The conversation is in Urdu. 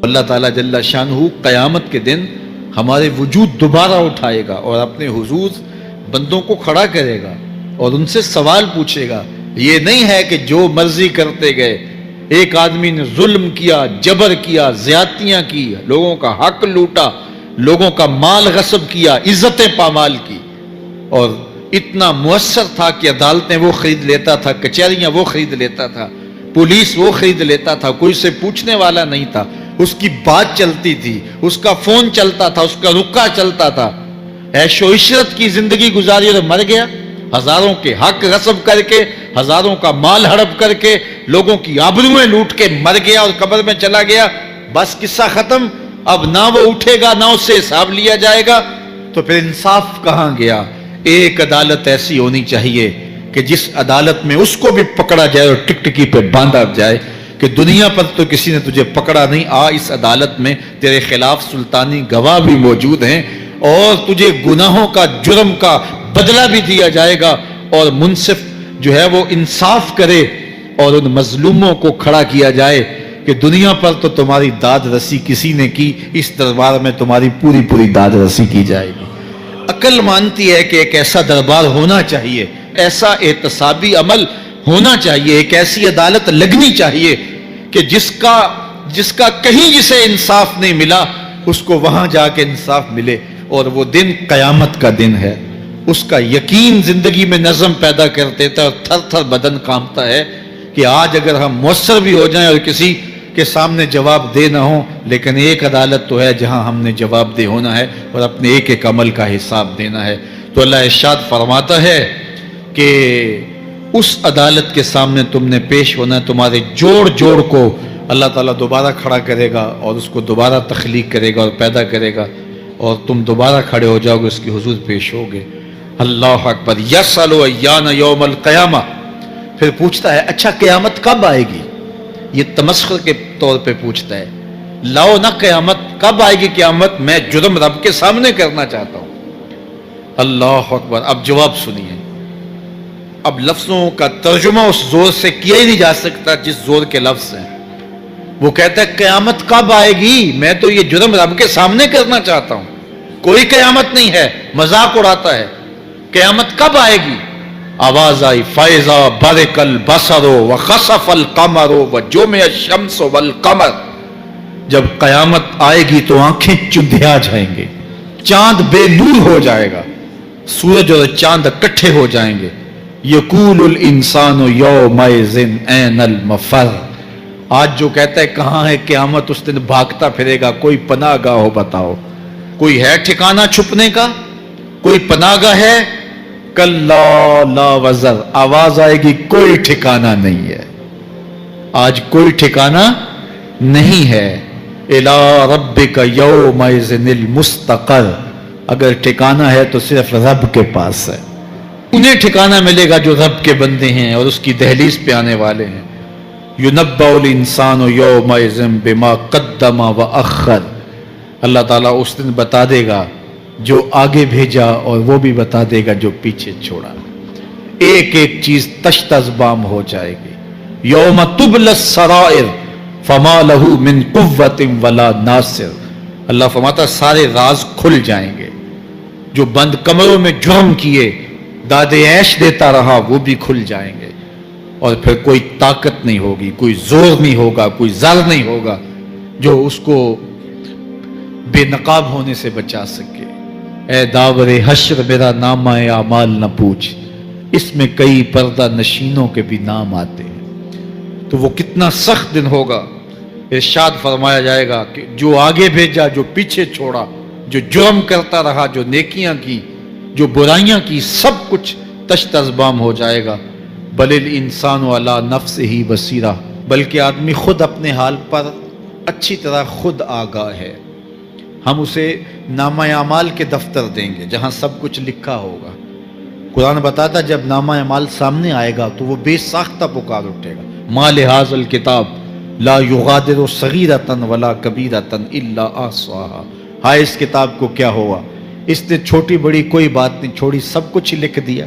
اللہ تعالیٰ جل شانہ قیامت کے دن ہمارے وجود دوبارہ اٹھائے گا اور اپنے حضور بندوں کو کھڑا کرے گا اور ان سے سوال پوچھے گا۔ یہ نہیں ہے کہ جو مرضی کرتے گئے، ایک آدمی نے ظلم کیا، جبر کیا، زیادتیاں کی، لوگوں کا حق لوٹا، لوگوں کا مال غصب کیا، عزتیں پامال کی، اور اتنا مؤثر تھا کہ عدالتیں وہ خرید لیتا تھا، کچہریاں وہ خرید لیتا تھا، پولیس وہ خرید لیتا تھا، کوئی سے پوچھنے والا نہیں تھا، اس کی بات چلتی تھی، اس کا فون چلتا تھا، اس کا رکا چلتا تھا، عیش و عشرت کی زندگی گزاری اور مر گیا، ہزاروں کے حق غصب کر کے، ہزاروں کا مال ہڑپ کر کے، لوگوں کی آبروئیں لوٹ کے مر گیا اور قبر میں چلا گیا، بس قصہ ختم۔ اب نہ وہ اٹھے گا نہ اس سے حساب لیا جائے گا، تو پھر انصاف کہاں گیا؟ ایک عدالت ایسی ہونی چاہیے کہ جس عدالت میں اس کو بھی پکڑا جائے اور ٹکٹکی پہ باندھا جائے کہ دنیا پر تو کسی نے تجھے پکڑا نہیں، آ اس عدالت میں تیرے خلاف سلطانی گواہ بھی موجود ہیں اور تجھے گناہوں کا، جرم کا بدلہ بھی دیا جائے گا، اور منصف جو ہے وہ انصاف کرے اور ان مظلوموں کو کھڑا کیا جائے کہ دنیا پر تو تمہاری داد رسی کسی نے کی، اس دربار میں تمہاری پوری پوری داد رسی کی جائے گی۔ عقل مانتی ہے کہ ایک ایسا دربار ہونا چاہیے، ایسا احتسابی عمل ہونا چاہیے، ایک ایسی عدالت لگنی چاہیے کہ جس کا کہیں جسے انصاف نہیں ملا اس کو وہاں جا کے انصاف ملے، اور وہ دن قیامت کا دن ہے۔ اس کا یقین زندگی میں نظم پیدا کر دیتا ہے اور تھر تھر بدن کانپتا ہے کہ آج اگر ہم مؤثر بھی ہو جائیں اور کسی کے سامنے جواب دے نہ ہوں، لیکن ایک عدالت تو ہے جہاں ہم نے جواب دہ ہونا ہے اور اپنے ایک ایک عمل کا حساب دینا ہے۔ تو اللہ ارشاد فرماتا ہے کہ اس عدالت کے سامنے تم نے پیش ہونا ہے، تمہارے جوڑ جوڑ کو اللہ تعالیٰ دوبارہ کھڑا کرے گا اور اس کو دوبارہ تخلیق کرے گا اور پیدا کرے گا، اور تم دوبارہ کھڑے ہو جاؤ گے، اس کی حضور پیش ہوگے۔ اللہ اکبر۔ یسأل ایان یوم القیامہ، پھر پوچھتا ہے اچھا قیامت کب آئے گی؟ یہ تمسخر کے طور پہ پوچھتا ہے، لاؤ نہ قیامت، کب آئے گی قیامت؟ میں جرم رب کے سامنے کرنا چاہتا ہوں۔ اللہ اکبر۔ اب جواب سنیے، اب لفظوں کا ترجمہ اس زور سے کیا ہی نہیں جا سکتا جس زور کے لفظ ہیں۔ وہ کہتا ہے قیامت کب آئے گی؟ میں تو یہ جرم رب کے سامنے کرنا چاہتا ہوں، کوئی قیامت نہیں ہے، مذاق اڑاتا ہے۔ قیامت کب آئے گی؟ آواز آئی، فَإِذَا بَرِقَ الْبَصَرُ وَخَسَفَ الْقَمَرُ وَجُمِعَ الشَّمْسُ وَالْقَمَرُ، جب قیامت آئے گی تو آنکھیں چندھیا جائیں گے، چاند بے نور ہو جائے گا، سورج اور چاند اکٹھے ہو جائیں گے۔ یقول الانسان یومئذ این المفر، آج جو کہتا ہے کہاں ہے قیامت، اس دن بھاگتا پھرے گا، کوئی پناہ گاہ ہو بتاؤ، کوئی ہے ٹھکانہ چھپنے کا، کوئی پناہ گاہ ہے؟ کلا لا وزر، آواز آئے گی کوئی ٹھکانہ نہیں ہے، آج کوئی ٹھکانہ نہیں ہے۔ الی ربک یومئذ المستقر، اگر ٹھکانہ ہے تو صرف رب کے پاس ہے، انہیں ٹھکانہ ملے گا جو رب کے بندے ہیں اور اس کی دہلیز پہ آنے والے ہیں۔ یُنَبَّأُ الْإِنسَانُ یومئذ بما قدم وأخر، اللہ تعالیٰ اس دن بتا دے گا جو آگے بھیجا اور وہ بھی بتا دے گا جو پیچھے چھوڑا، ایک ایک چیز تشت ازبام ہو جائے گی۔ یوم تبلی السرائر فما لہ من قوت ولا ناصر، اللہ فرماتا سارے راز کھل جائیں گے، جو بند کمروں میں جرم کیے، داد عیش دیتا رہا، وہ بھی کھل جائیں گے، اور پھر کوئی طاقت نہیں ہوگی، کوئی زور نہیں ہوگا، کوئی زر نہیں ہوگا جو اس کو بے نقاب ہونے سے بچا سکے۔ اے داور حشر میرا نامہ اعمال نہ پوچھ، اس میں کئی پردہ نشینوں کے بھی نام آتے ہیں۔ تو وہ کتنا سخت دن ہوگا۔ ارشاد فرمایا جائے گا کہ جو آگے بھیجا، جو پیچھے چھوڑا، جو جرم کرتا رہا، جو نیکیاں کی، جو برائیاں کی، سب کچھ تشت ازبام ہو جائے گا۔ بل الانسان علی نفسہ بصیرہ، بلکہ آدمی خود اپنے حال پر اچھی طرح خود آگاہ ہے۔ ہم اسے نامہ اعمال کے دفتر دیں گے جہاں سب کچھ لکھا ہوگا۔ قرآن بتاتا جب نامہ اعمال سامنے آئے گا تو وہ بے ساختہ پکار اٹھے گا، ما لہذا الکتاب لا یغادر صغیرۃ ولا کبیرۃ الا احصاها، ہائے اس کتاب کو کیا ہوا، اس نے چھوٹی بڑی کوئی بات نہیں چھوڑی، سب کچھ لکھ دیا۔